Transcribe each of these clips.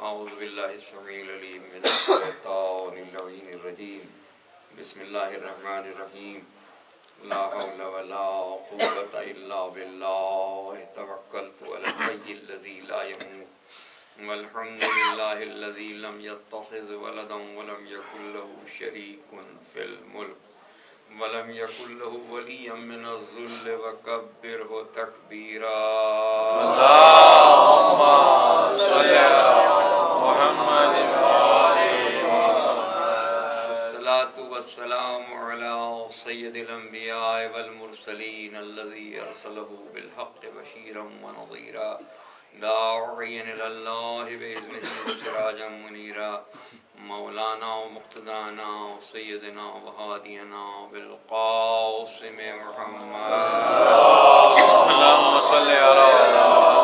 أعوذ بالله السميع العليم من الشيطان اللعين الرجيم بسم الله الرحمن الرحيم لا حول ولا قوة إلا بالله توكلت على الحي الذي لا يموت والحمد لله الذي لم يتخذ ولدا ولم يكن له شريك في الملك ولم يكن له ولي من الذل وكبره تكبيرا اللهم صل على محمد الصلاة والسلام على سيد الأنبياء والمرسلين الذي أرسله بالحق بشيرا ونظيرا داعيا إلى الله بإذنه وسراجا منيرا مولانا ومقتدانا وسيدنا وهادينا بالقاسم محمد اللهم صل على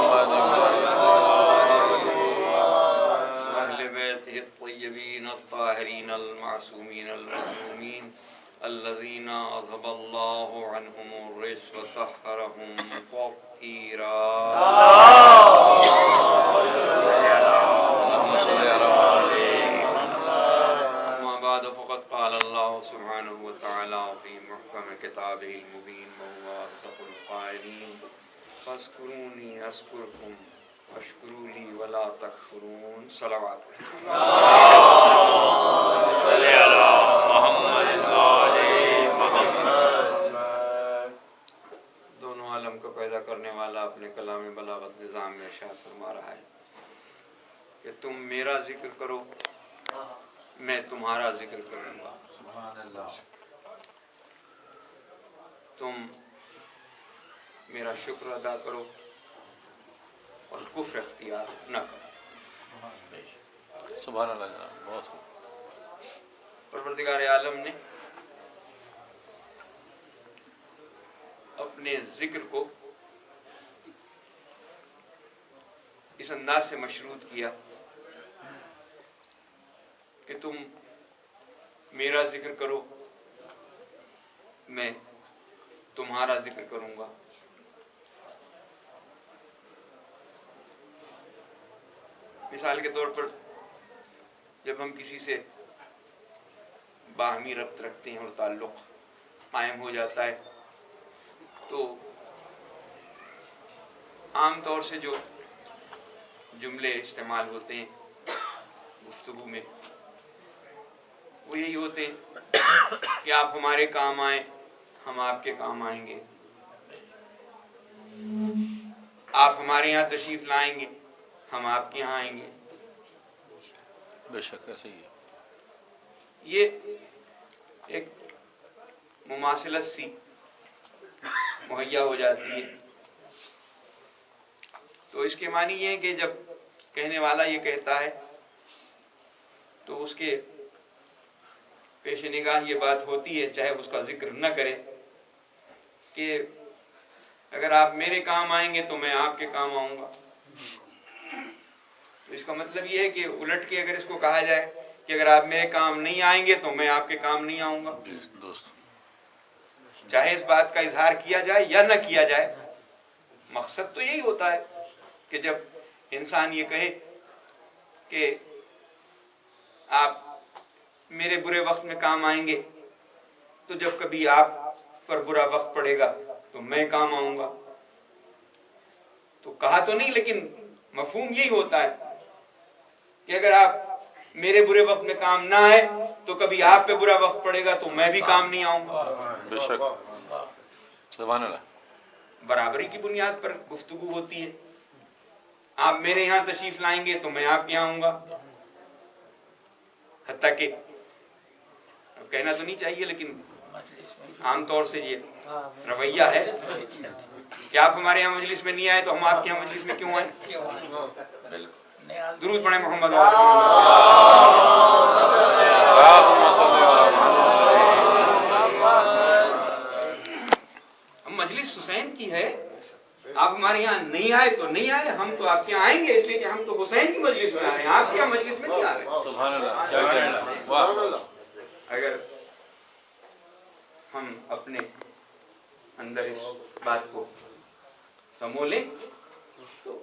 محمد وأهل بيته الطيبين الطاهرين المعصومين المظلومين الذين أذهب الله عنهم الرجس وطهرهم تطهيرا فقد قال الله سبحانه وتعالى في محكم كتابه المبين وهو أصدق القائلين فاذكروني أذكركم واشكروا لي ولا تكفرون صلوات صل على محمد وعلى محمد دونوں عالم کو پیدا کرنے والا اپنے کلام بلاغت نظام میں ارشاد فرما رہا ہے کہ تم میرا ذکر کرو میں تمہارا ذکر کروں گا سبحان اللہ تم میرا شکر ادا کرو اور کفر اختیار نہ کرو سبحان اللہ جناب بہت خوب پروردگار عالم نے اپنے ذکر کو اس انداز سے مشروط کیا کہ تم میرا ذکر کرو میں تمہارا ذکر کروں گا مثال کے طور پر جب ہم کسی سے باہمی ربط رکھتے ہیں اور تعلق قائم ہو جاتا ہے تو عام طور سے جو جملے استعمال ہوتے ہیں گفتگو میں وہ یہی ہوتے ہیں کہ آپ ہمارے کام آئیں ہم آپ کے کام آئیں گے آپ ہمارے یہاں تشریف لائیں گے ہم آپ کے یہاں آئیں گے بے شک ایسے ہی ہے یہ ایک مماثلت سی مہیا ہو جاتی ہے تو اس کے معنی یہ ہے کہ جب کہنے والا یہ کہتا ہے تو اس کے پیش نگاہ یہ بات ہوتی ہے چاہے اس کا ذکر نہ کرے کہ اگر آپ میرے کام آئیں گے تو میں آپ کے کام آؤں گا تو اس کا مطلب یہ ہے کہ الٹ کے اگر اس کو کہا جائے کہ اگر آپ میرے کام نہیں آئیں گے تو میں آپ کے کام نہیں آؤں گا چاہے اس بات کا اظہار کیا جائے یا نہ کیا جائے مقصد تو یہی ہوتا ہے کہ جب انسان یہ کہے کہ آپ میرے برے وقت میں کام آئیں گے تو جب کبھی آپ پر برا وقت پڑے گا تو میں کام آؤں گا تو کہا تو نہیں لیکن مفہوم یہی ہوتا ہے کہ اگر آپ میرے برے وقت میں کام نہ آئے تو کبھی آپ پہ برا وقت پڑے گا تو میں بھی کام نہیں آؤں گا بے شک سبحان اللہ برابری کی بنیاد پر گفتگو ہوتی ہے آپ میرے یہاں تشریف لائیں گے تو میں آپ کے یہاں آؤں گا حتیٰ کہ کہنا تو نہیں چاہیے لیکن عام طور سے یہ رویہ ہے کہ آپ ہمارے یہاں مجلس میں نہیں آئے تو ہم آپ کے یہاں مجلس میں کیوں آئیں درود پڑھیں محمد مجلس حسین کی ہے آپ ہمارے یہاں نہیں آئے تو نہیں آئے ہم تو آپ کے یہاں آئیں گے اس لیے کہ ہم تو حسین کی مجلس میں آ رہے ہیں آپ کے یہاں مجلس میں نہیں آ رہے سبحان اللہ اگر ہم اپنے اندر اس بات کو سمو لیں تو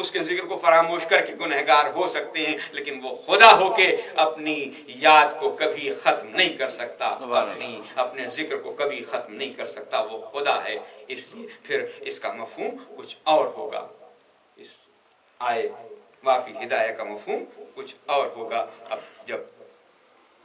اس کے ذکر کو فراموش کر کے گنہگار ہو سکتے ہیں، لیکن وہ خدا ہو کے اپنی یاد کو کبھی ختم نہیں کر سکتا، اپنے ذکر کو کبھی ختم نہیں کر سکتا، وہ خدا ہے۔ اس لیے پھر اس کا مفہوم کچھ اور ہوگا، اس آئے وافی ہدایہ کا مفہوم کچھ اور ہوگا۔ اب جب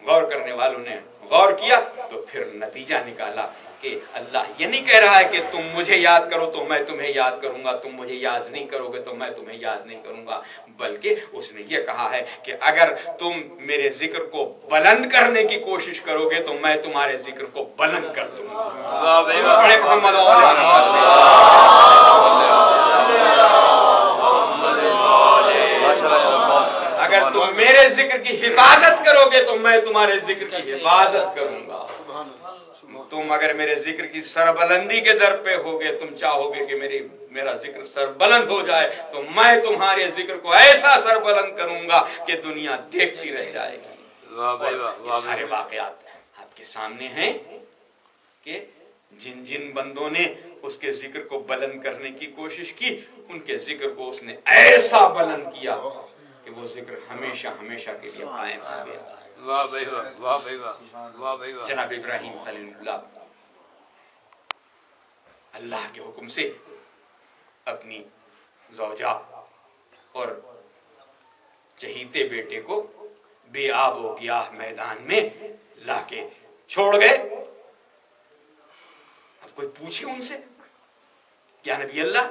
غور کرنے والوں نے غور کیا تو پھر نتیجہ نکالا کہ اللہ یہ نہیں کہہ رہا ہے کہ تم مجھے یاد کرو تو میں تمہیں یاد کروں گا، تم مجھے یاد نہیں کرو گے تو میں تمہیں یاد نہیں کروں گا، بلکہ اس نے یہ کہا ہے کہ اگر تم میرے ذکر کو بلند کرنے کی کوشش کرو گے تو میں تمہارے ذکر کو بلند کر دوں گا۔ بڑے محمد اگر تم میرے ذکر کی حفاظت کرو گے تو میں تمہارے ذکر کی حفاظت کروں گا۔ تم اگر میرے ذکر کی سربلندی کے در پہ ہوگے، تم چاہو گے کہ میرا ذکر سربلند ہو جائے، تو میں تمہارے ذکر کو ایسا سربلند کروں گا کہ دنیا دیکھتی رہ جائے گی۔ یہ سارے واقعات آپ کے سامنے ہیں کہ جن جن بندوں نے اس کے ذکر کو بلند کرنے کی کوشش کی، ان کے ذکر کو اس نے ایسا بلند کیا کہ وہ ذکر ہمیشہ ہمیشہ کے لیے قائم ہو گیا۔ واہ بھائی واہ، واہ بھائی واہ، واہ بھائی واہ۔ جناب ابراہیم خلیل اللہ اللہ کے حکم سے اپنی زوجہ اور چہیتے بیٹے کو بے آب و گیاہ میدان میں لا کے چھوڑ گئے۔ اب کوئی پوچھے ان سے، یا نبی اللہ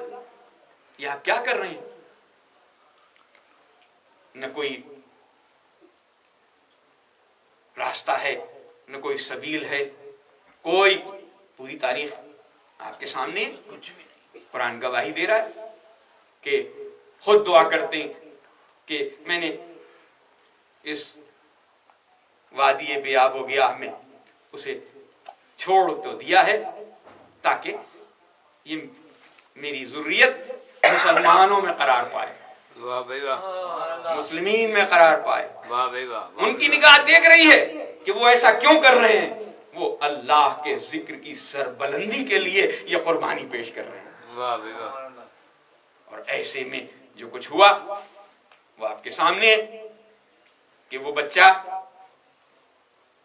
یہ آپ کیا کر رہے ہیں؟ نہ کوئی راستہ ہے، نہ کوئی سبیل ہے، کوئی پوری تاریخ آپ کے سامنے قرآن گواہی دے رہا ہے کہ خود دعا کرتے ہیں کہ میں نے اس وادی بے آب و گیاہ میں اسے چھوڑ تو دیا ہے تاکہ یہ میری ذریت مسلمانوں میں قرار پائے، واہ بھائی واہ، مسلمین میں قرار پائے۔ واہ بھائی واہ۔ ان کی نگاہ دیکھ رہی ہے کہ وہ ایسا کیوں کر رہے ہیں، وہ اللہ کے ذکر کی سربلندی کے لیے یہ قربانی پیش کر رہے ہیں۔ واہ بھائی واہ۔ اور ایسے میں جو کچھ ہوا وہ آپ کے سامنے ہے کہ وہ بچہ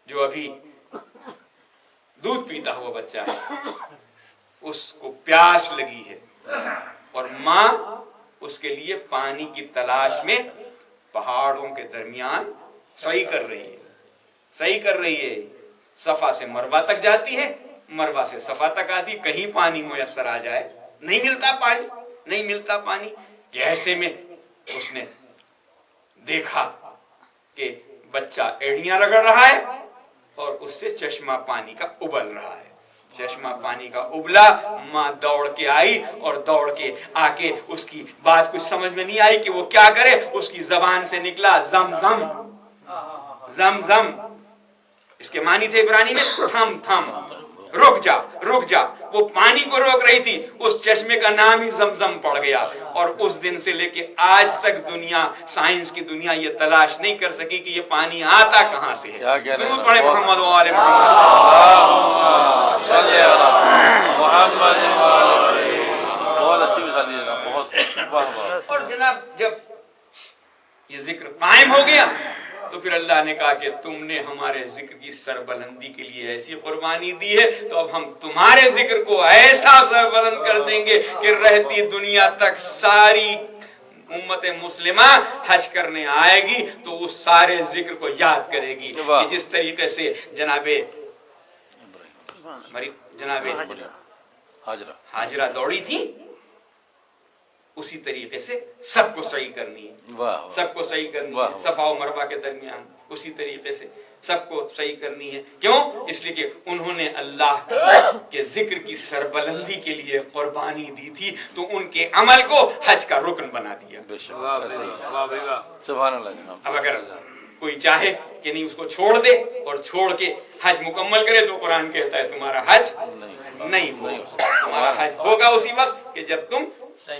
جو ابھی دودھ پیتا ہوا بچہ ہے، اس کو پیاس لگی ہے اور ماں اس کے لیے پانی کی تلاش میں پہاڑوں کے درمیان سعی کر رہی ہے، صفا سے مروہ تک جاتی ہے، مروہ سے صفا تک آتی، کہیں پانی میسر آ جائے، نہیں ملتا پانی کہ ایسے میں اس نے دیکھا کہ بچہ ایڑیاں رگڑ رہا ہے اور اس سے چشمہ پانی کا ابل رہا ہے، چشمہ پانی کا ابلا۔ ماں دوڑ کے آئی اور دوڑ کے آ کے اس کی بات کچھ سمجھ میں نہیں آئی کہ وہ کیا کرے، اس کی زبان سے نکلا زم زم زم زم، اس کے معنی تھے عبرانی میں تھم تھم، رک جا۔ وہ پانی کو روک رہی تھی، اس چشمے کا نام ہی زمزم پڑ گیا، اور اس دن سے لے کے آج تک دنیا، سائنس کی دنیا یہ تلاش نہیں کر سکی کہ یہ پانی آتا کہاں سے ہے۔ درود پڑھیں محمد و آل محمد۔ بہت اچھی مثال دی جناب، بہت۔ اور جناب جب یہ ذکر قائم ہو گیا تو پھر اللہ نے کہا کہ تم نے ہمارے ذکر کی سربلندی کے لیے ایسی قربانی دی ہے، تو اب ہم تمہارے ذکر کو ایسا سربلند کر دیں گے کہ رہتی دنیا تک ساری امت مسلمہ حج کرنے آئے گی تو اس سارے ذکر کو یاد کرے گی کہ جس طریقے سے جناب ہاجرہ دوڑی تھی، اسی طریقے سے سب کو صحیح کرنی ہے، سب کو صحیح کرنی ہے، صفا و مروہ کے درمیان اسی طریقے سے سب کو صحیح کرنی ہے۔ کیوں؟ اس لیے کہ انہوں نے اللہ کے ذکر کی سربلندی کے لیے قربانی دی تھی، تو ان کے عمل کو حج کا رکن بنا دیا۔ سبحان اللہ جناب۔ اب اگر کوئی چاہے کہ نہیں اس کو چھوڑ دے اور چھوڑ کے حج مکمل کرے تو قرآن کہتا ہے تمہارا حج نہیں ہوگا، تمہارا حج ہوگا اسی وقت کہ جب تم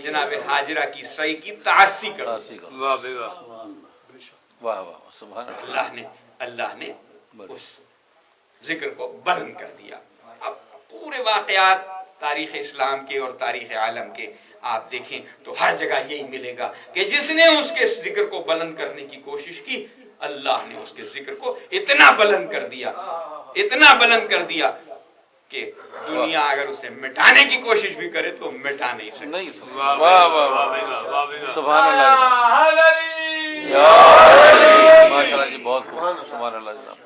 جناب حاجرہ کی سعی کی تعصی کرو۔ واہ واہ سبحان اللہ۔ اللہ نے اس ذکر کو بلند کر دیا۔ اب پورے واقعات تاریخ اسلام کے اور تاریخ عالم کے آپ دیکھیں تو ہر جگہ یہی ملے گا کہ جس نے اس کے ذکر کو بلند کرنے کی کوشش کی اللہ نے اس کے ذکر کو اتنا بلند کر دیا، اتنا بلند کر دیا کہ دنیا اگر اسے مٹانے کی کوشش بھی کرے تو مٹا نہیں سکتی۔ نہیں واہ واہ واہ سبحان اللہ ماشاء اللہ جی، بہت خوب، سبحان اللہ جناب۔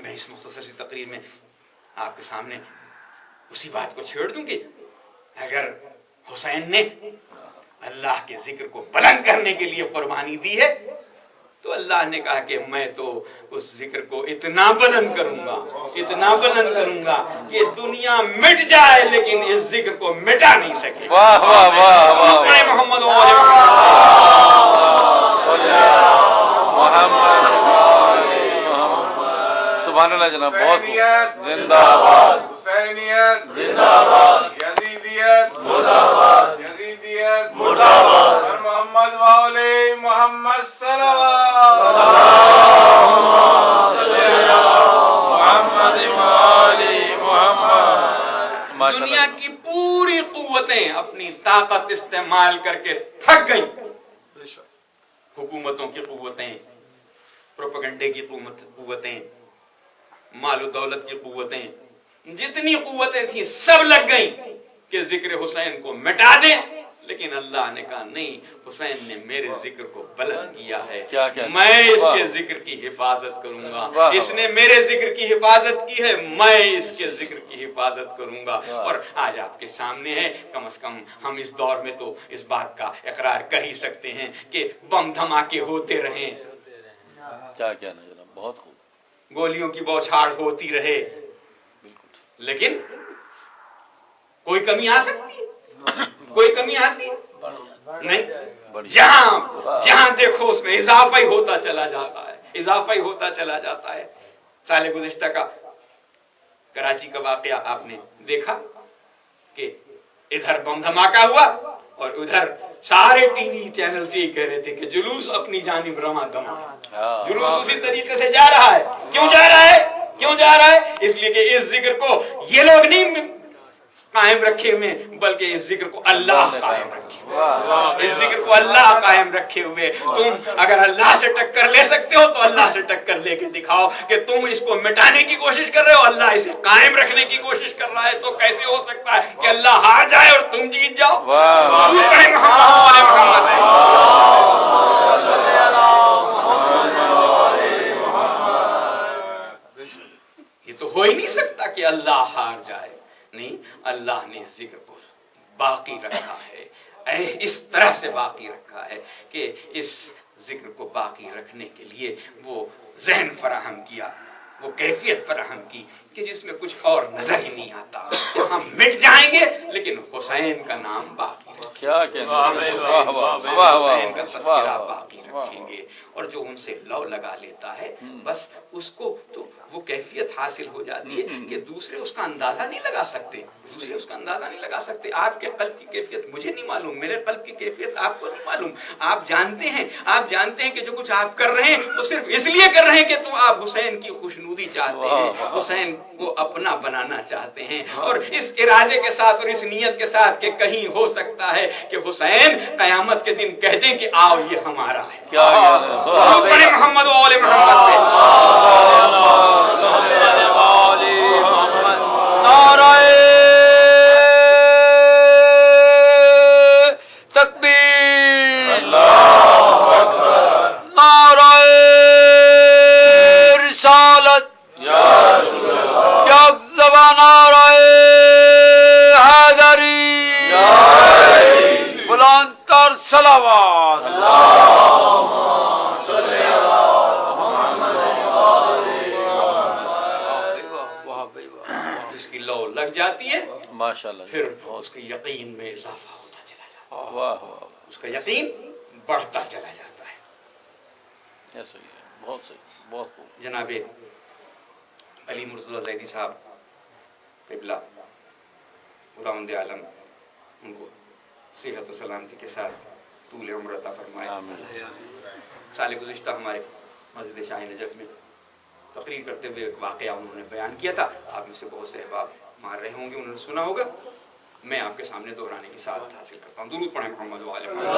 میں اس مختصر سی تقریر میں آپ کے سامنے اسی بات کو چھیڑ دوں کہ اگر حسین نے اللہ کے ذکر کو بلند کرنے کے لیے قربانی دی ہے تو اللہ نے کہا کہ میں تو اس ذکر کو اتنا بلند کروں گا، اتنا بلند کروں گا کہ دنیا مٹ جائے لیکن اس ذکر کو مٹا نہیں سکے۔ واہ واہ واہ واہ محمد سبحان اللہ جناب، بہت خوب، زندہ آباد حسینیت زندہ آباد، یزیدیت مرد آباد، یزیدیت مرد آباد، سر محمد والی محمد صلوات محمد والی محمد۔ دنیا کی پوری قوتیں اپنی طاقت استعمال کر کے تھک گئیں، حکومتوں کی قوتیں، پروپیگنڈے کی قوتیں، مال و دولت کی قوتیں، جتنی قوتیں تھیں سب لگ گئیں کہ ذکر حسین کو مٹا دیں، لیکن اللہ نے کہا نہیں، حسین نے میرے ذکر کو بلند کیا ہے، میں اس کے ذکر کی حفاظت کروں گا، اس نے میرے ذکر کی حفاظت کی ہے، میں اس کے ذکر کی حفاظت کروں گا۔ اور آج آپ کے سامنے ہے، کم از کم ہم اس دور میں تو اس بات کا اقرار کر ہی سکتے ہیں کہ بم دھماکے ہوتے رہیں، کیا کہنا جناب، بہت خوب، گولیوں کی بوچھاڑ ہوتی رہے، لیکن کوئی کمی آ سکتی ہے؟ کوئی کمی آتی نہیں؟ جہاں دیکھو اس میں اضافہ ہی ہوتا چلا جاتا ہے، اضافہ ہی ہوتا چلا جاتا ہے۔ سال گزشتہ کا کراچی کا واقعہ آپ نے دیکھا کہ ادھر بم دھماکہ ہوا اور ادھر سارے ٹی وی چینل سے کہہ رہے تھے کہ جلوس اپنی جانب رواں دواں، جلوس اسی طریقے سے جا رہا ہے۔ کیوں جا رہا ہے؟ کیوں جا رہا ہے؟ اس لیے کہ اس ذکر کو یہ لوگ نہیں قائم رکھے ہوئے بلکہ اس ذکر کو اللہ قائم رکھے ہوئے، اس ذکر کو اللہ قائم رکھے ہوئے۔ تم اگر اللہ سے ٹکر لے سکتے ہو تو اللہ سے ٹکر لے کے دکھاؤ کہ تم اس کو مٹانے کی کوشش کر رہے ہو، اللہ اسے قائم رکھنے کی کوشش کر رہا ہے، تو کیسے ہو سکتا ہے کہ اللہ ہار جائے اور تم جیت جاؤ؟ یہ تو ہو ہی نہیں سکتا کہ اللہ ہار جائے، نہیں، اللہ نے اس ذکر کو باقی رکھا ہے، اس طرح سے باقی رکھا ہے کہ اس ذکر کو باقی رکھنے کے لیے وہ ذہن فراہم کیا، وہ کیفیت فراہم کی کہ جس میں کچھ اور نظر ہی نہیں آتا، ہم مٹ جائیں گے لیکن حسین کا نام باقی رکھیں گے، کیا کہنا، حسین کا تذکرہ باقی رکھیں گے۔ اور جو ان سے لو لگا لیتا ہے بس اس کو تو وہ کیفیت حاصل ہو جاتی ہے کہ دوسرے اس کا اندازہ نہیں لگا سکتے، دوسرے اس کا اندازہ نہیں لگا سکتے۔ آپ کے قلب کی کیفیت مجھے نہیں معلوم، میرے قلب کی کیفیت آپ کو نہیں معلوم، آپ جانتے ہیں کہ جو کچھ آپ کر رہے ہیں وہ صرف اس لیے کر رہے ہیں کہ تو آپ حسین کی خوشنودی چاہتے ہیں، حسین کو اپنا بنانا چاہتے ہیں، اور اس ارادے کے ساتھ اور اس نیت کے ساتھ کہ کہیں ہو سکتا ہے کہ حسین قیامت کے دن کہہ دیں کہ آؤ یہ ہمارا ہے۔ پڑھیں محمد و آل محمد پہ۔ نعرہ تکبیر، نعرہ رسالت، یک زبان نعرہ حیدری، بلند تر صلوات۔ جس کی لو لگ جاتی ہے ماشاءاللہ، پھر اس کے یقین میں اضافہ ہوتا چلا جاتا ہے، واہ واہ، اس کا یقین بڑھتا چلا جاتا ہے۔ ایسا ہی ہے، بہت صحیح، بہت خوب۔ جناب علی مرتضیٰ زیدی صاحب قبلہ خداوند عالم ان کو صحت و سلامتی کے ساتھ طول عمر عطا فرمائے۔ سال گزشتہ ہمارے مسجد شاہ نجف میں تقریر کرتے ہوئے ایک واقعہ انہوں نے بیان کیا تھا، آپ میں سے بہت سے احباب مار رہے ہوں گے، انہوں نے سنا ہوگا میں آپ کے سامنے دہرانے کی سعادت حاصل کرتا ہوں. درود پڑھیں محمد و آل محمد.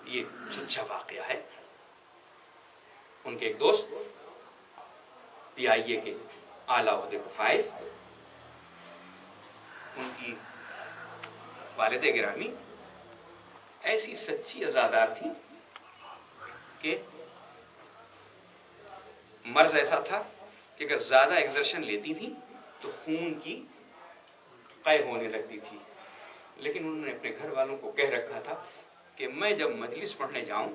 یہ سچا واقعہ ہے. ان کے ایک دوست PIA کے اعلیٰ عہدے پر فائز، ان کی والدہ گرامی ایسی سچی عزادار تھی کہ مرض ایسا تھا کہ اگر زیادہ ایگزرشن لیتی تھی تو خون کی قے ہونے لگتی تھی. لیکن انہوں نے اپنے گھر والوں کو کہہ رکھا تھا کہ میں جب مجلس پڑھنے جاؤں،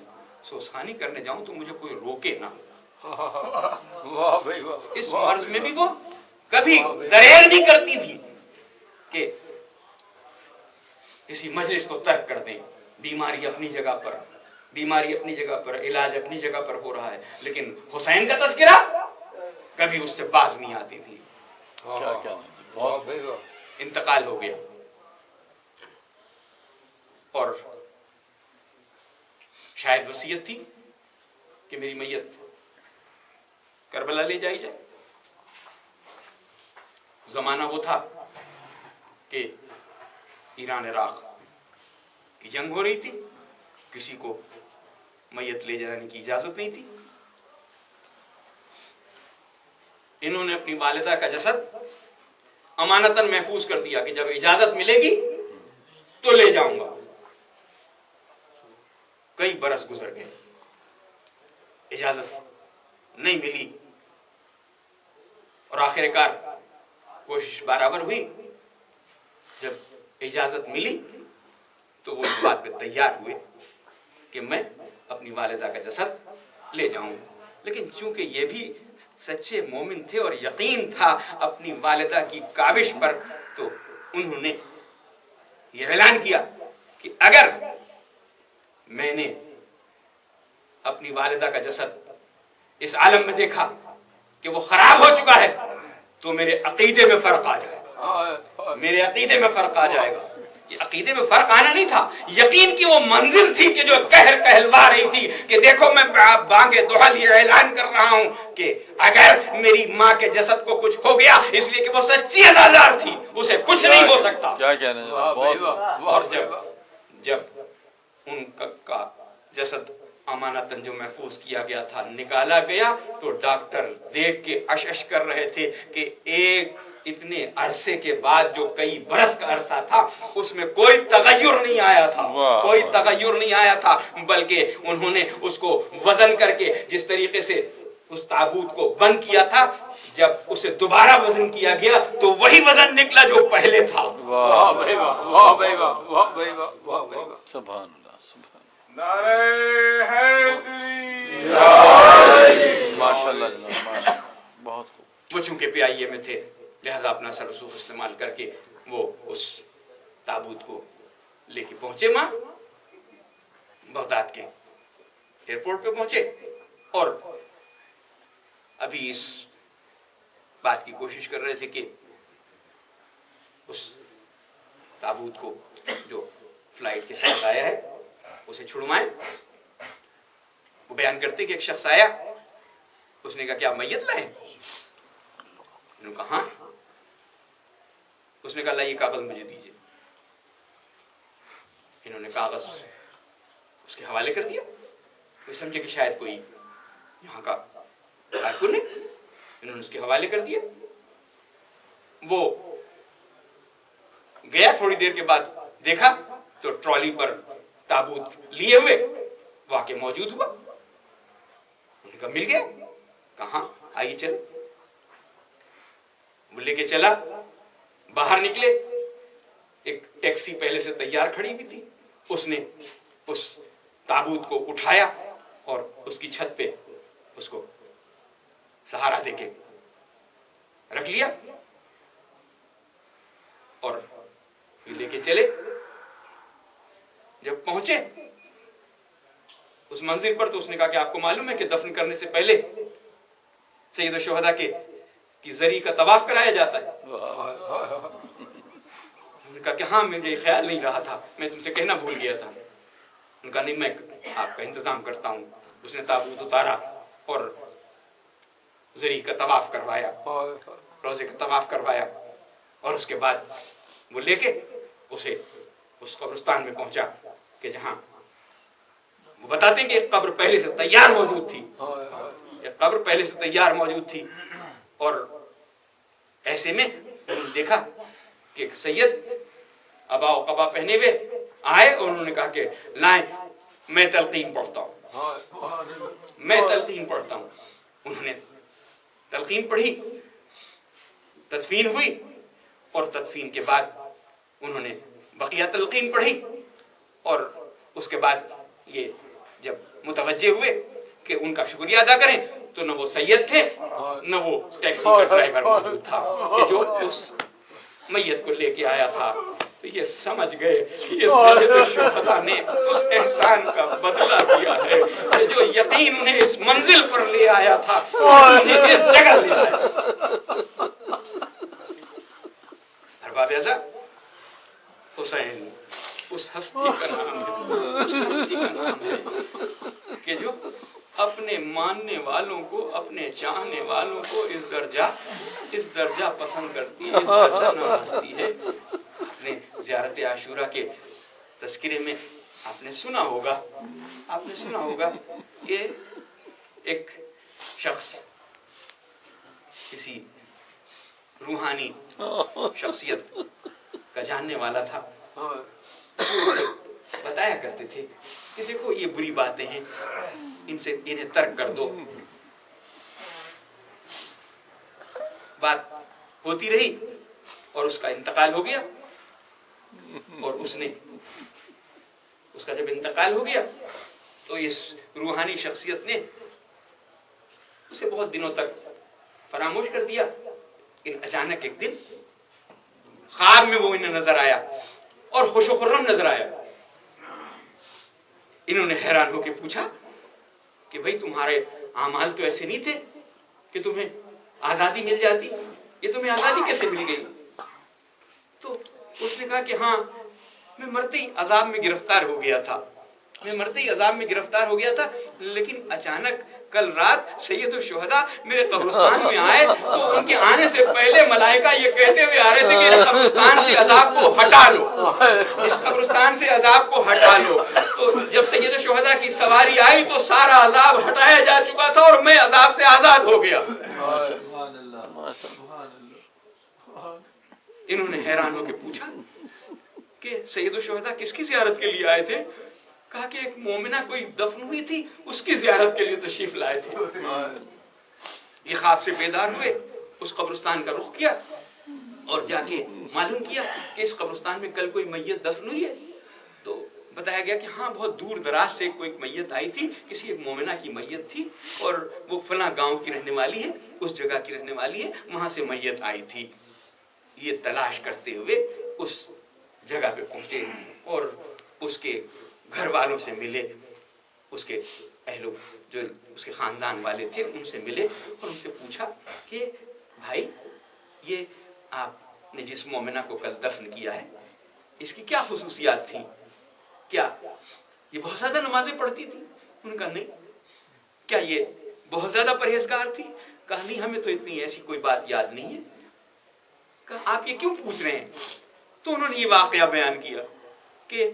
سوسخانی کرنے جاؤں تو مجھے کوئی روکے نہ. اس مرض میں بھی وہ کبھی دریغ نہیں کرتی تھی کہ کسی مجلس کو ترک کر دیں. بیماری اپنی جگہ پر، علاج اپنی جگہ پر ہو رہا ہے، لیکن حسین کا تذکرہ کبھی اس سے باز نہیں آتی تھی. انتقال ہو گیا اور شاید وصیت تھی کہ میری میت کربلا لے جائی جائے. زمانہ وہ تھا کہ ایران عراق کی جنگ ہو رہی تھی، کسی کو میت لے جانے کی اجازت نہیں تھی. انہوں نے اپنی والدہ کا جسد امانتاً محفوظ کر دیا کہ جب اجازت ملے گی تو لے جاؤں گا. کئی برس گزر گئے، اجازت نہیں ملی اور آخر کار کوشش برابر ہوئی. جب اجازت ملی تو وہ اس بات پہ تیار ہوئے کہ میں اپنی والدہ کا جسد لے جاؤں. لیکن چونکہ یہ بھی سچے مومن تھے اور یقین تھا اپنی والدہ کی کاوش پر، تو انہوں نے یہ اعلان کیا کہ اگر میں نے اپنی والدہ کا جسد اس عالم میں دیکھا کہ وہ خراب ہو چکا ہے تو میرے عقیدے میں فرق آ جائے گا. یہ عقیدے میں فرق آنا نہیں تھا، یقین کی وہ منزل تھی کہ جو کہلوا رہی تھی کہ دیکھو میں بانگے دہل یہ اعلان کر رہا ہوں کہ اگر میری ماں کے جسد کو کچھ ہو گیا، اس لیے کہ وہ سچی عزادار تھی، اسے کچھ نہیں ہو سکتا. کیا کہنے ہیں. اور جب ان کا جسد امانتاً جو محفوظ کیا گیا تھا نکالا گیا تو ڈاکٹر دیکھ کے اش کر رہے تھے کہ ایک اتنے عرصے کے بعد جو کئی برس کا عرصہ تھا اس میں کوئی تغیر نہیں آیا تھا، بلکہ انہوں نے اس کو وزن کر کے جس طریقے سے اس تابوت کو بند کیا تھا، جب اسے دوبارہ وزن کیا گیا تو وہی وزن نکلا جو پہلے تھا. سبحان اللہ. نعرہ حیدری. ماشاءاللہ جناب، ماشاءاللہ، بہت خوب. وہ چونکہ PIA میں تھے لہذا اپنا سر رسوخ استعمال کر کے وہ اس تابوت کو لے کے پہنچے. ماں بغداد کے ایئرپورٹ پہ پہنچے اور ابھی اس بات کی کوشش کر رہے تھے کہ اس تابوت کو جو فلائٹ کے ساتھ آیا ہے اسے چھڑوائیں. وہ بیان کرتے کہ ایک شخص آیا، اس نے کہا کیا میت لائیں؟ انہوں نے کہا ہاں. اس نے کہا اللہ یہ کاغذ مجھے دیجیے. انہوں نے کاغذ اس کے حوالے کر دیا. وہ سمجھے کہ شاید کوئی یہاں کا کارکن ہے، انہوں نے اس کے حوالے کر دیا. وہ گیا، تھوڑی دیر کے بعد دیکھا تو ٹرالی پر تابوت لیے ہوئے واقع موجود ہوا. انہوں نے کہا مل گیا. کہاں؟ آئیے چلے. وہ لے کے چلا. باہر نکلے، ایک ٹیکسی پہلے سے تیار کھڑی ہوئی تھی. اس نے اس تابوت کو اٹھایا اور اس کی چھت پہ اس کو سہارا دے کے رکھ لیا اور لے کے چلے. جب پہنچے اس منزل پر تو اس نے کہا کہ آپ کو معلوم ہے کہ دفن کرنے سے پہلے سید الشہداء کی زری کا طواف کرایا جاتا ہے. انہوں نے کہا کہ ہاں مجھے خیال نہیں رہا تھا، میں تم سے کہنا بھول گیا تھا. انہوں نے کہا نہیں میں آپ کا انتظام کرتا ہوں. اس نے تابوت اتارا اور زری کا طواف کروایا، روزے کا طواف کروایا، اور اس کے بعد وہ لے کے اسے اس قبرستان میں پہنچا کہ جہاں وہ بتاتے ہیں کہ ایک قبر پہلے سے تیار موجود تھی، ایک قبر پہلے سے تیار موجود تھی، اور ایسے میں انہوں نے دیکھا کہ ایک سید عبا و قبا پہنے ہوئے آئے اور انہوں نے کہا کہ لائیں میں تلقین پڑھتا ہوں، میں تلقین پڑھتا ہوں۔ انہوں نے تلقین پڑھی، تدفین ہوئی، اور تدفین کے بعد انہوں نے بقیہ تلقین پڑھی، اور اس کے بعد یہ جب متوجہ ہوئے کہ ان کا شکریہ ادا کریں تو نہ وہ سید تھے نہ وہ ٹیکسی کا ڈرائیور موجود تھا کہ جو اس میت کو لے کے آیا تھا۔ تو یہ سمجھ گئے یہ سید الشہداء نے اس احسان کا بدلہ دیا ہے کہ جو یقین انہیں اس منزل پر لے آیا تھا انہیں اس جگہ لے آیا۔ ارباب اعزاز، حسین اس ہستی کا نام ہے، اس ہستی کا نام ہے کہ جو اپنے ماننے والوں کو، اپنے چاہنے والوں کو اس درجہ پسند کرتی ہے، اس درجہ نوازتی ہے۔ آپ نے زیارت عاشورہ کے تذکرے میں آپ نے سنا ہوگا کہ ایک شخص کسی روحانی شخصیت کا جاننے والا تھا، بتایا کرتے تھے کہ دیکھو یہ بری باتیں ہیں، انہیں ترک کر دو۔ بات ہوتی رہی اور اس کا انتقال ہو گیا، اور اس کا جب انتقال ہو گیا تو اس روحانی شخصیت نے اسے بہت دنوں تک فراموش کر دیا، لیکن اچانک ایک دن خواب میں وہ انہیں نظر آیا اور خوش و خرم نظر آیا۔ انہوں نے حیران ہو کے پوچھا کہ بھئی تمہارے اعمال تو ایسے نہیں تھے کہ تمہیں آزادی مل جاتی، یہ تمہیں آزادی کیسے مل گئی؟ تو اس نے کہا کہ ہاں میں مرتے ہی عذاب میں گرفتار ہو گیا تھا، لیکن اچانک کل رات سید الشہداء میرے قبرستان میں آئے تو ان کے آنے سے پہلے ملائکہ یہ کہتے ہوئے آ رہے تھے کہ اس قبرستان سے عذاب کو ہٹا لو، اس قبرستان سے عذاب کو ہٹا لو۔ تو جب سید الشہداء کی سواری آئی تو سارا عذاب ہٹایا جا چکا تھا اور میں عذاب سے آزاد ہو گیا۔ انہوں نے حیران ہو کے پوچھا کہ سید الشہداء کس کی زیارت کے لیے آئے تھے؟ کہا کہ ایک مومنہ کوئی دفن ہوئی تھی، اس کی زیارت کے لیے تشریف لائے تھے۔ یہ خواب سے بیدار ہوئے، اس قبرستان کا رخ کیا اور جا کے معلوم کیا کہ اس قبرستان میں کل کوئی میت دفن ہوئی ہے۔ تو بتایا گیا کہ ہاں بہت دور دراز سے کوئی میت آئی تھی، کسی ایک مومنہ کی میت تھی، اور وہ فلاں گاؤں کی رہنے والی ہے، اس جگہ کی رہنے والی ہے، وہاں سے میت آئی تھی۔ یہ تلاش کرتے ہوئے اس جگہ پہ پہنچے اور اس کے گھر والوں سے ملے، اس کے اہلو جو اس کے خاندان والے تھے ان سے ملے اور ان سے پوچھا کہ بھائی یہ آپ نے جس مومنہ کو کل دفن کیا ہے اس کی کیا خصوصیات تھیں؟ کیا یہ بہت زیادہ نمازیں پڑھتی تھی؟ انہوں نے کہا نہیں۔ کیا یہ بہت زیادہ پرہیزگار تھی؟ کہا نہیں، ہمیں تو اتنی ایسی کوئی بات یاد نہیں ہے۔ کہا آپ یہ کیوں پوچھ رہے ہیں؟ تو انہوں نے یہ واقعہ بیان کیا کہ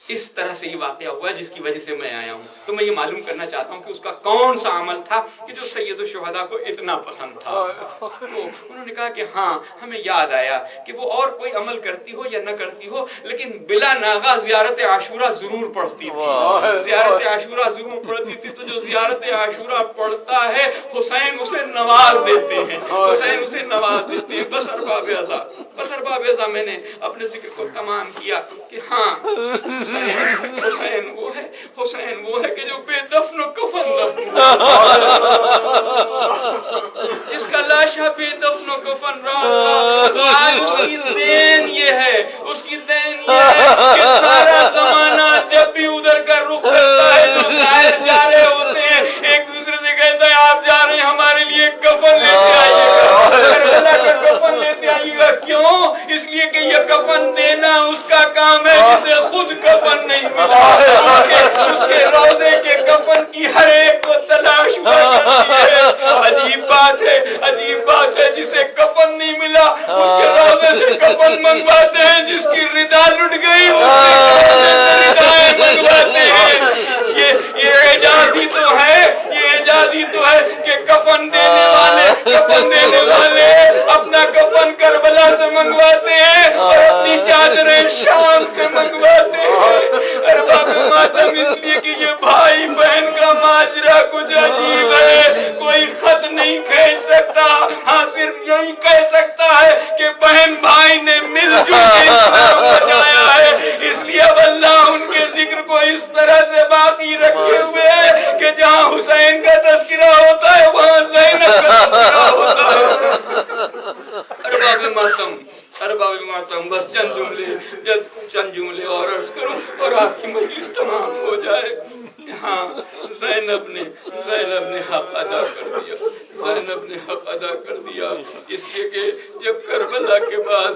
اس طرح سے یہ واقعہ ہوا جس کی وجہ سے میں آیا ہوں، تو میں یہ معلوم کرنا چاہتا ہوں کہ اس کا کون سا عمل تھا کہ جو سید الشہداء کو اتنا پسند تھا۔ تو انہوں نے کہا کہ ہاں ہمیں یاد آیا کہ وہ اور کوئی عمل کرتی ہو یا نہ کرتی ہو لیکن بلا ناغہ زیارت عاشورہ ضرور پڑھتی تھی، زیارت عاشورہ ضرور پڑھتی تھی۔ تو جو زیارت عاشورہ پڑھتا ہے حسین اسے نواز دیتے ہیں، حسین اسے نواز دیتے ہیں۔ بس ارباب اعزاز، میں نے اپنے ذکر کو تمام کیا کہ ہاں حسین وہ ہے کہ جو بے دفن و کفن دفن جس کا لاشا بے دفن و کفن رہا، آج اس کی دین یہ ہے کہ سارا زمانہ جب بھی ادھر کا رخ کرتا ہے تو ظاہر جا رہے ہوتے ہیں، ایک دوسرے سے کہتا ہے آپ جا رہے ہیں ہمارے لیے کفن لیتے آئیے گا، کربلا کا کفن لیتے آئیے گا۔ کیوں؟ اس لیے کہ یہ کفن دینا اس کا کام ہے جسے خود کفن نہیں ملا، اس کے روزے کے کفن کی ہر ایک کو تلاش ہوا کرتی ہے۔ عجیب بات ہے جسے کفن نہیں ملا اس کے روزے سے کفن منگواتے ہیں، جس کی ردا لٹ گئی اس سے ردائیں منگواتے ہیں۔ یہ اعجاز ہی تو ہے، یہ اعجاز ہی تو ہے کہ کفن دینے والے اپنا کفن کربلا سے منگواتے ہیں اور اپنی چادریں شام سے منگواتے ہیں۔ ارباب ماتم اس لیے کہ یہ بھائی بہن کا ماجرا کچھ عجیب ہے، کوئی خط نہیں کھینچ سکتا، ہاں صرف یہی کہہ سکتا ہے کہ بہن بھائی نے مل جل کے اسلام بچایا ہے۔ اس لیے اب اللہ ان کے ذکر کو اس طرح سے باقی رکھے ہوئے ہے کہ جہاں حسین کا تذکرہ ہوتا ہے وہاں زینب کا تذکرہ ہوتا ہے۔ ارباب ماتم بس چند جملے اور عرض کروں اور آپ کی مجلس تمام ہو جائے۔ ہاں زینب نے حق ادا کر دیا، زینب نے حق ادا کر دیا، اس لیے کہ جب کربلا کے بعد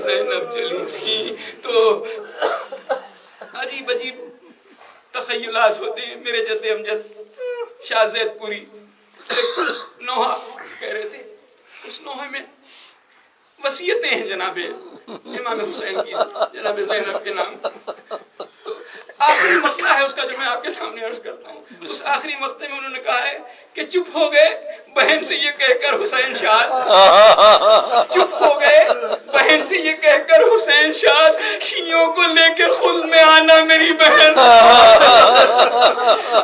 زینب چلی تھی تو عجیب عجیب تخیلات ہوتے ہیں۔ میرے جد امجد شاہ زید پوری نوحہ کہہ رہے تھے، اس نوحے میں وصیتیں ہیں جناب امام حسین کی جناب زینب کے نام۔ تو آخری مقطع ہے اس کا جو میں آپ کے سامنے عرض کرتا ہوں۔ اس آخری مقطع میں انہوں نے کہا ہے کہ چپ ہو گئے بہن سے یہ کہہ کر حسین شاد، چپ ہو گئے بہن سے یہ کہہ کر حسین شاد، شیعوں کو لے کے خلد میں آنا میری بہن۔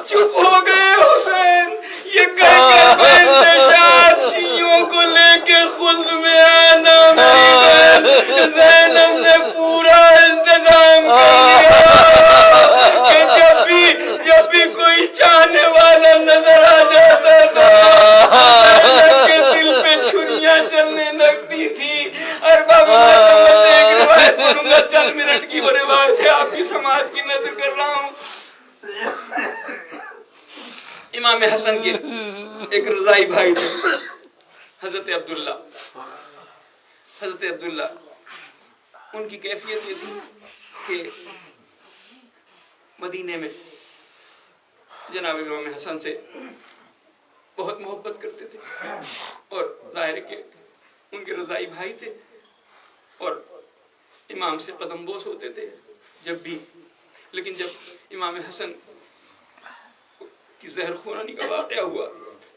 چپ ہو گئے حسین یہ کہہ کر بہن سے شاد، شیعوں کو لے کے خلد میں آنا میری بہن۔ زینب نے پورا انتظام کر لیا کہ جب بھی کوئی چاہنے والا نظر آ جاتا تھا زینب کے دل پہ چھریاں چلنے لگتی تھی۔ ارباب ماتم ایک روایت پڑھوں گا چند منٹ کی، وہ روایت ہے آپ کی سماعت کی نظر کر رہا ہوں۔ امام حسن کے ایک رضائی بھائی تھے حضرت عبداللہ، ان کی کیفیت یہ تھی کہ مدینے میں جناب امام حسن سے بہت محبت کرتے تھے اور ظاہر کہ ان کے رضائی بھائی تھے اور امام سے قدم بوس ہوتے تھے جب بھی۔ لیکن جب امام حسن کی زہر خورانی کا واقعہ ہوا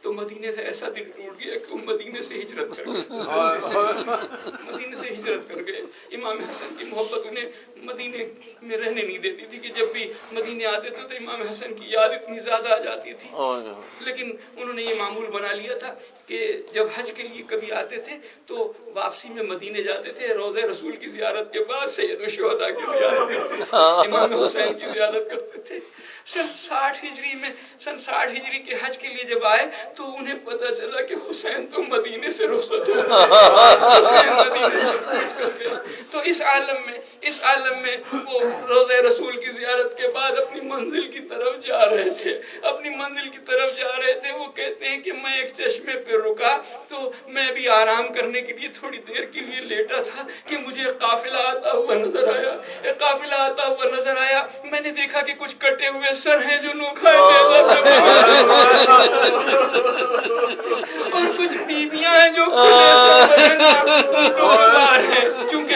تو مدینے سے ایسا دل ٹوٹ گیا کہ وہ مدینے سے ہجرت کر گئے۔ امام حسن کی محبت انہیں مدینے میں رہنے نہیں دیتی تھی کہ جب بھی مدینے آتے تھے تو امام حسن کی یاد اتنی زیادہ آ جاتی تھی۔ لیکن انہوں نے یہ معمول بنا لیا تھا کہ جب حج کے لیے کبھی آتے تھے تو واپسی میں مدینے جاتے تھے، روضہ رسول کی زیارت کے بعد سید الشہداء کی زیارت کرتے تھے، امام حسین کی زیارت کرتے تھے۔ سن 60 ہجری کے حج کے لیے جب آئے تو انہیں پتا چلا کہ حسین تو مدینے سے رخصت ہو گئے۔ تو اس عالم میں وہ روضہ رسول کی زیارت کے بعد اپنی منزل کی طرف جا رہے تھے۔ وہ کہتے ہیں کہ میں ایک چشمے پہ رکا تو میں بھی آرام کرنے کے لیے تھوڑی دیر کے لیے لیٹا تھا کہ مجھے ایک قافلہ آتا ہوا نظر آیا۔ میں نے دیکھا کہ کچھ کٹے ہوئے سر ہیں جو نوکھائے اور کچھ بیویاں ہیں جو ہیں۔ چونکہ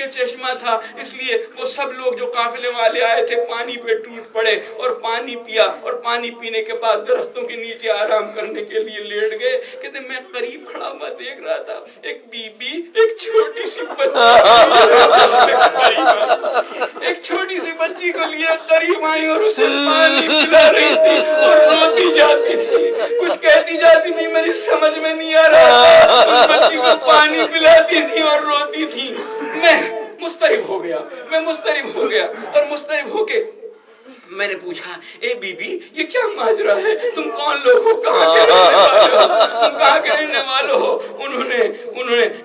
چشمہ تھا اس لیے وہ سب لوگ جو قافلے والے آئے تھے پانی پہ ٹوٹ پڑے اور پانی پیا، اور پانی پینے کے بعد درختوں کے نیچے آرام کرنے کے لیے لیٹ گئے۔ کہتے میں قریب کھڑا ہوا دیکھ رہا تھا ایک بی بی ایک چھوٹی سی بچی کو لیے قریب آئی اور اسے پانی پلا رہی تھی اور روتی جاتی تھی، کچھ کہتی جاتی نہیں، میری سمجھ میں نہیں آ رہا تھا، اس بچی کو پانی پلاتی تھی اور روتی تھی۔ میں مسترب ہو گیا اور مسترب ہو کے میں نے پوچھا اے بی بی یہ کیا ماجرا ہے، تم کون لوگ ہو، کہاں کے رہنے والے ہو؟ انہوں نے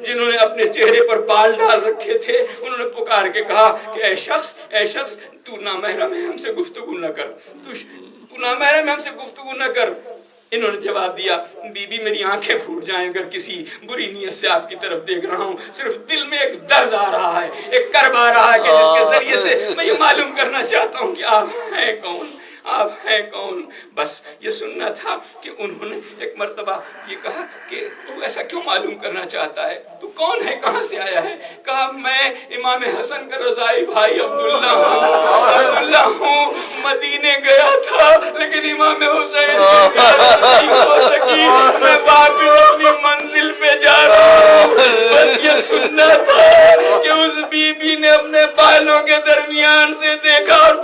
جنہوں نے اپنے چہرے پر بال ڈال رکھے تھے انہوں نے پکار کے کہا کہ اے شخص تو نامحرم ہے، ہم سے گفتگو نہ کر۔ انہوں نے جواب دیا بی بی میری آنکھیں پھوٹ جائیں اگر کسی بری نیت سے آپ کی طرف دیکھ رہا ہوں، صرف دل میں ایک درد آ رہا ہے، ایک کرب آ رہا ہے کہ جس کے ذریعے سے میں یہ معلوم کرنا چاہتا ہوں کہ آپ ہیں کون۔ آپ ہیں کون؟ بس یہ سننا تھا کہ انہوں نے ایک مرتبہ یہ کہا کہ تو ایسا کیوں معلوم کرنا چاہتا ہے؟ تو کون ہے؟ کہاں سے آیا ہے؟ کہا میں امام حسن کا رضائی بھائی عبداللہ ہوں، مدینے گیا تھا لیکن امام حسین نہیں ہو سکی، میں واپس اپنی منزل پہ جا رہا ہوں۔ بس یہ سننا تھا کہ اس بی بی نے اپنے بالوں کے درمیان سے دیکھا اور